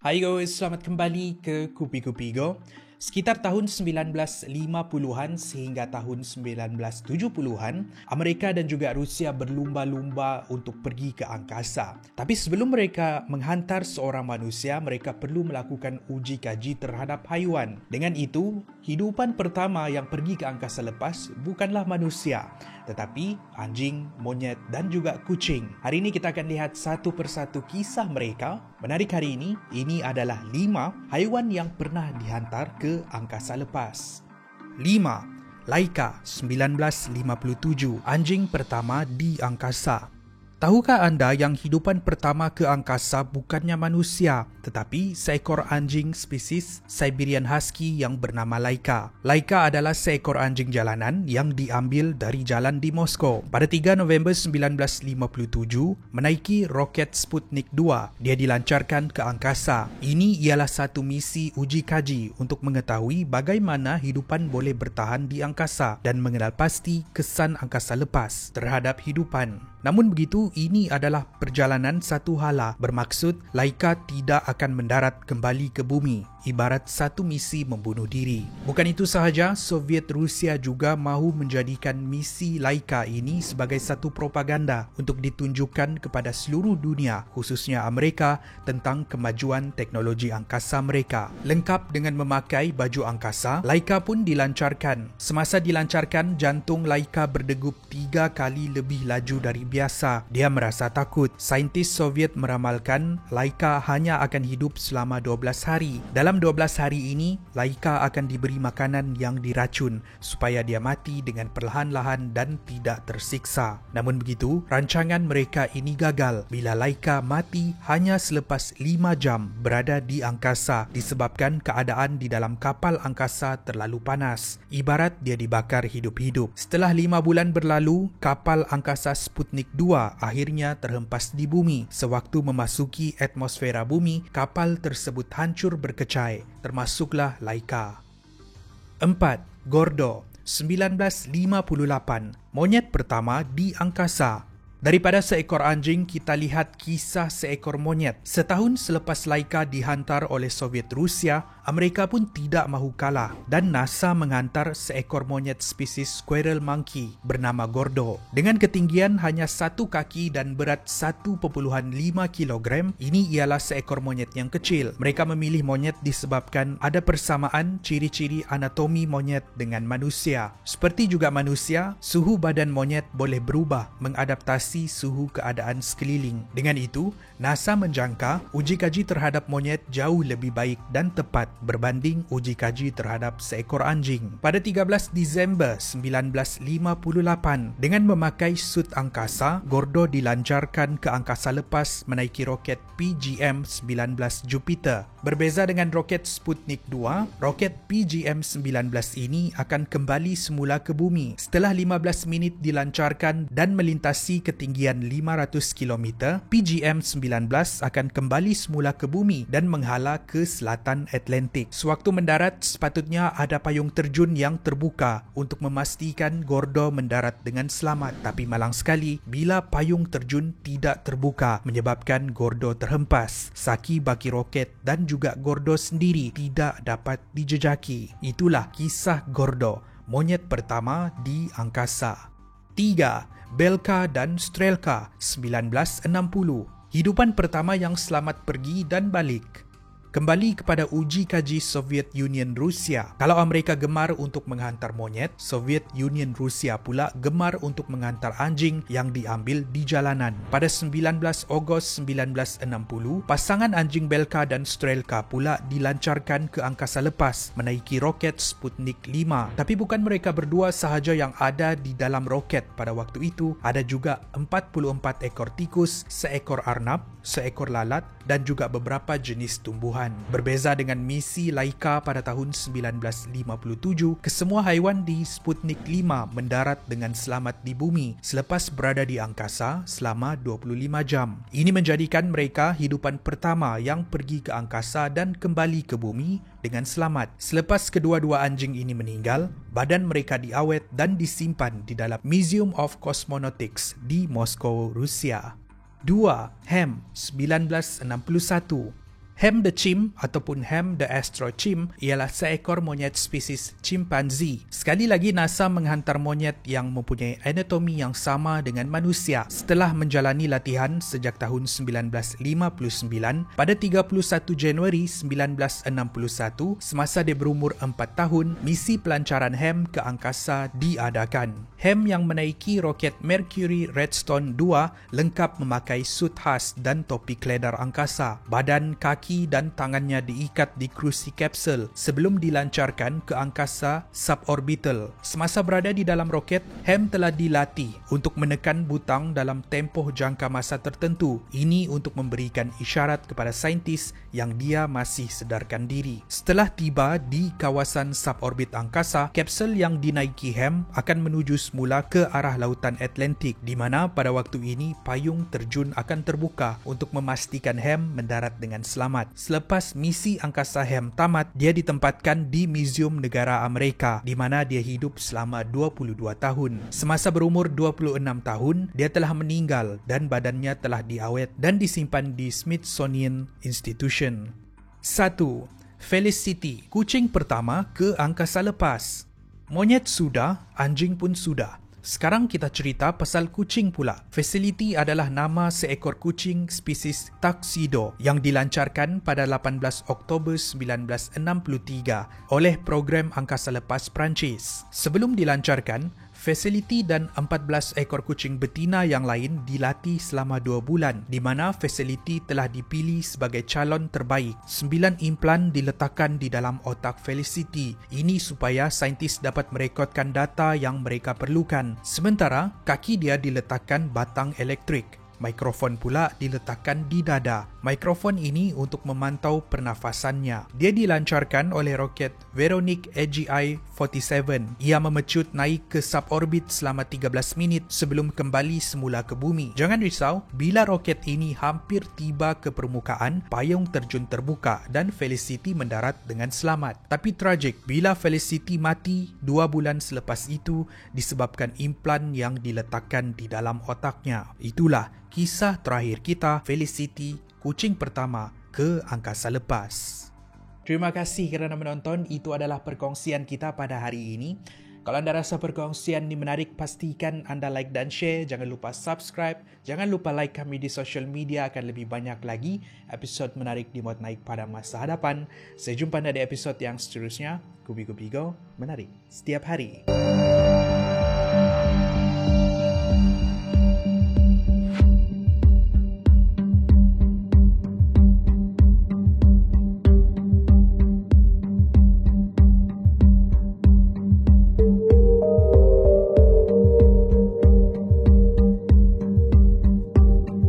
Hai guys, selamat kembali ke Kupi-Kupi Go. Sekitar tahun 1950-an sehingga tahun 1970-an, Amerika dan juga Rusia berlumba-lumba untuk pergi ke angkasa. Tapi sebelum mereka menghantar seorang manusia, mereka perlu melakukan uji kaji terhadap haiwan. Dengan itu, hidupan pertama yang pergi ke angkasa lepas bukanlah manusia, tetapi anjing, monyet dan juga kucing. Hari ini kita akan lihat satu persatu kisah mereka. Menarik hari ini adalah 5 haiwan yang pernah dihantar ke angkasa lepas. 5. Laika 1957, anjing pertama di angkasa. Tahukah anda yang hidupan pertama ke angkasa bukannya manusia, tetapi seekor anjing spesies Siberian Husky yang bernama Laika. Laika adalah seekor anjing jalanan yang diambil dari jalan di Moskow. Pada 3 November 1957, menaiki roket Sputnik 2, dia dilancarkan ke angkasa. Ini ialah satu misi uji kaji untuk mengetahui bagaimana hidupan boleh bertahan di angkasa dan mengenal pasti kesan angkasa lepas terhadap hidupan. Namun begitu, ini adalah perjalanan satu hala, bermaksud Laika tidak akan mendarat kembali ke bumi, ibarat satu misi membunuh diri. Bukan itu sahaja, Soviet Rusia juga mahu menjadikan misi Laika ini sebagai satu propaganda untuk ditunjukkan kepada seluruh dunia, khususnya Amerika, tentang kemajuan teknologi angkasa mereka. Lengkap dengan memakai baju angkasa, Laika pun dilancarkan. Semasa dilancarkan, jantung Laika berdegup 3 kali lebih laju dari biasa. Dia merasa takut. Saintis Soviet meramalkan Laika hanya akan hidup selama 12 hari. Dalam 12 hari ini, Laika akan diberi makanan yang diracun supaya dia mati dengan perlahan-lahan dan tidak tersiksa. Namun begitu, rancangan mereka ini gagal bila Laika mati hanya selepas 5 jam berada di angkasa disebabkan keadaan di dalam kapal angkasa terlalu panas. Ibarat dia dibakar hidup-hidup. Setelah 5 bulan berlalu, kapal angkasa Sputnik 2 akhirnya terhempas di bumi. Sewaktu memasuki atmosfera bumi, kapal tersebut hancur berkecai, termasuklah Laika. 4. Gordo 1958, monyet pertama di angkasa. Daripada seekor anjing, kita lihat kisah seekor monyet. Setahun selepas Laika dihantar oleh Soviet Rusia, Amerika pun tidak mahu kalah dan NASA menghantar seekor monyet spesies squirrel monkey bernama Gordo. Dengan ketinggian hanya 1 kaki dan berat 1,5 kg, ini ialah seekor monyet yang kecil. Mereka memilih monyet disebabkan ada persamaan ciri-ciri anatomi monyet dengan manusia. Seperti juga manusia, suhu badan monyet boleh berubah mengadaptasi suhu keadaan sekeliling. Dengan itu, NASA menjangka uji kaji terhadap monyet jauh lebih baik dan tepat berbanding uji kaji terhadap seekor anjing. Pada 13 Disember 1958, dengan memakai sut angkasa, Gordo dilancarkan ke angkasa lepas menaiki roket PGM-19 Jupiter. Berbeza dengan roket Sputnik 2, roket PGM-19 ini akan kembali semula ke bumi. Setelah 15 minit dilancarkan dan melintasi ketinggian 500 km, PGM-19 akan kembali semula ke bumi dan menghala ke selatan Atlantik. Sewaktu mendarat, sepatutnya ada payung terjun yang terbuka untuk memastikan Gordo mendarat dengan selamat. Tapi malang sekali bila payung terjun tidak terbuka, menyebabkan Gordo terhempas. Saki baki roket dan juga Gordo sendiri tidak dapat dijejaki. Itulah kisah Gordo, monyet pertama di angkasa. 3. Belka dan Strelka 1960, hidupan pertama yang selamat pergi dan balik. Kembali kepada uji kaji Soviet Union Rusia. Kalau Amerika gemar untuk menghantar monyet, Soviet Union Rusia pula gemar untuk menghantar anjing yang diambil di jalanan. Pada 19 Ogos 1960, pasangan anjing Belka dan Strelka pula dilancarkan ke angkasa lepas menaiki roket Sputnik 5. Tapi bukan mereka berdua sahaja yang ada di dalam roket pada waktu itu. Ada juga 44 ekor tikus, seekor arnab, seekor lalat dan juga beberapa jenis tumbuhan. Berbeza dengan misi Laika pada tahun 1957, kesemua haiwan di Sputnik 5 mendarat dengan selamat di bumi selepas berada di angkasa selama 25 jam. Ini menjadikan mereka hidupan pertama yang pergi ke angkasa dan kembali ke bumi dengan selamat. Selepas kedua-dua anjing ini meninggal, badan mereka diawet dan disimpan di dalam Museum of Cosmonautics di Moskow, Rusia. 2. Ham 1961, Hem the chimp ataupun Hem the astrochimp ialah seekor monyet spesies chimpanzee. Sekali lagi, NASA menghantar monyet yang mempunyai anatomi yang sama dengan manusia. Setelah menjalani latihan sejak tahun 1959, pada 31 Januari 1961, semasa dia berumur 4 tahun, misi pelancaran Hem ke angkasa diadakan. Hem yang menaiki roket Mercury Redstone 2 lengkap memakai sut khas dan topi keledar angkasa. Badan, kaki dan tangannya diikat di kerusi kapsul sebelum dilancarkan ke angkasa suborbital. Semasa berada di dalam roket, Hem telah dilatih untuk menekan butang dalam tempoh jangka masa tertentu. Ini untuk memberikan isyarat kepada saintis yang dia masih sedarkan diri. Setelah tiba di kawasan suborbit angkasa, kapsul yang dinaiki Hem akan menuju semula ke arah lautan Atlantik, di mana pada waktu ini payung terjun akan terbuka untuk memastikan Hem mendarat dengan selamat. Selepas misi angkasa Hem tamat, dia ditempatkan di Museum Negara Amerika, di mana dia hidup selama 22 tahun. Semasa berumur 26 tahun, dia telah meninggal dan badannya telah diawet dan disimpan di Smithsonian Institution. 1. Felicity, kucing pertama ke angkasa lepas. Monyet sudah, anjing pun sudah. Sekarang kita cerita pasal kucing pula. Felicity adalah nama seekor kucing spesies Tuxedo yang dilancarkan pada 18 Oktober 1963 oleh program angkasa lepas Perancis. Sebelum dilancarkan, Felicity dan 14 ekor kucing betina yang lain dilatih selama 2 bulan, di mana Felicity telah dipilih sebagai calon terbaik. 9 implan diletakkan di dalam otak Felicity. Ini supaya saintis dapat merekodkan data yang mereka perlukan. Sementara, kaki dia diletakkan batang elektrik. Mikrofon pula diletakkan di dada. Mikrofon ini untuk memantau pernafasannya. Dia dilancarkan oleh roket Veronik AGI-47. Ia memecut naik ke suborbit selama 13 minit sebelum kembali semula ke bumi. Jangan risau, bila roket ini hampir tiba ke permukaan, payung terjun terbuka dan Felicity mendarat dengan selamat. Tapi tragik, bila Felicity mati 2 bulan selepas itu disebabkan implan yang diletakkan di dalam otaknya. Itulah kisah terakhir kita, Felicity, kucing pertama ke angkasa lepas. Terima kasih kerana menonton. Itu adalah perkongsian kita pada hari ini. Kalau anda rasa perkongsian ini menarik, pastikan anda like dan share. Jangan lupa subscribe. Jangan lupa like kami di social media, akan lebih banyak lagi episod menarik dimuat naik pada masa hadapan. Saya jumpa anda di episod yang seterusnya. Kubi-Kubi Go, menarik setiap hari.